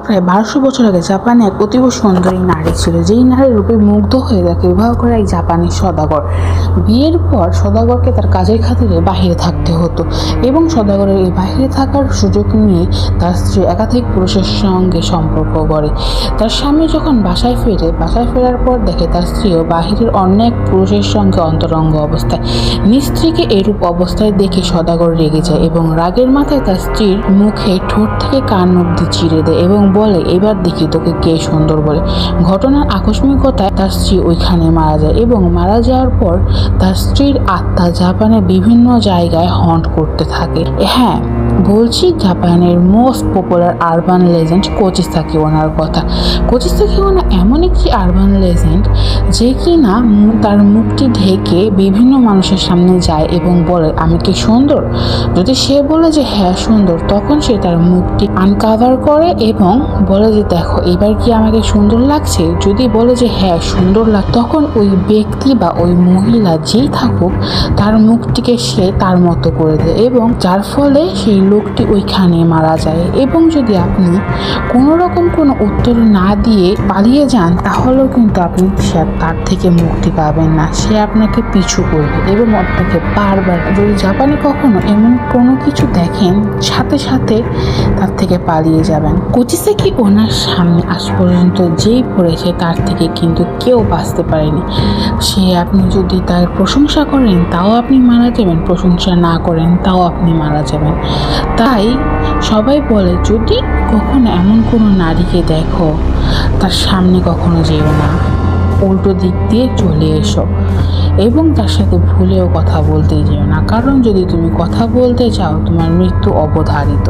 প্রায় 1200 বছর আগে জাপানে এক অতীব সুন্দরী নারী ছিল, যেই নারীর রূপে মুগ্ধ হয়ে তাকে বিবাহ করে এক জাপানি সওদাগর। বিয়ের পর সওদাগরকে তার কাজের খাতিরে বাহিরে থাকতে হতো এবং সওদাগরের এই বাহিরে থাকার সুযোগ নিয়ে তার স্ত্রী একাধিক পুরুষের সঙ্গে সম্পর্ক গড়ে। তার স্বামী যখন বাসায় ফেরার পর দেখে তার স্ত্রীও বাহিরের অনেক পুরুষের সঙ্গে অন্তরঙ্গ অবস্থায়। নিজ স্ত্রীকে এরূপ অবস্থায় দেখে সওদাগর রেগে যায় এবং রাগের মাথায় তার স্ত্রীর মুখে ঠোঁট থেকে কান অব্দি চিরে দেয় এবং বলে, এবার দেখি তোকে কে সুন্দর বলে। ঘটনার আকস্মিকতায় তার স্ত্রী ওইখানে মারা যায় এবং মারা যাওয়ার পর তার স্ত্রীর আত্মা জাপানের বিভিন্ন জায়গায় হন্ট করতে থাকে। হ্যাঁ, বলছি জাপানের মোস্ট পপুলার আরবান লেজেন্ড কোচিসাকি ওনার কথা। কোচিসাকি ওনা এমন একটি আরবান লেজেন্ড যে কিনা তার মুখটি ঢেকে বিভিন্ন মানুষের সামনে যায় এবং বলে, আমি কি সুন্দর? যদি সে বলে যে হ্যাঁ সুন্দর, তখন সে তার মুখটি আনকাভার করে এবং বলে যে দেখো এবার কি আমাকে সুন্দর লাগছে। যদি বলে যে হ্যাঁ সুন্দর লাগে, তখন ওই ব্যক্তি বা ওই মহিলা যেই থাকুক তার মুখটিকে সে তার মতো করে দেয় এবং যার ফলে সেই লোকটি ওইখানে মারা যায়। এবং যদি আপনি কোনো রকম কোনো উত্তর না দিয়ে পালিয়ে যান, তাহলেও কিন্তু আপনি তার থেকে মুক্তি পাবেন না। সে আপনাকে পিছু করবে এবং আপনাকে বারবার, যদি জাপানে কখনো এমন কোনো কিছু দেখেন, সাথে সাথে তার থেকে পালিয়ে যাবেন। কোচিসাকি ওনার সামনে আজ পর্যন্ত যেই পড়েছে তার থেকে কিন্তু কেউ বাঁচতে পারেনি। সে আপনি যদি তার প্রশংসা করেন তাও আপনি মারা যাবেন, প্রশংসা না করেন তাও আপনি মারা যাবেন। তাই সবাই বলে, যদি কখনো এমন কোনো নারীকে দেখো তার সামনে কখনো যেও না, উল্টো দিক দিয়ে চলে এসো এবং তার সাথে ভুলেও কথা বলতে যেও না, কারণ যদি তুমি কথা বলতে চাও তোমার মৃত্যু অবধারিত।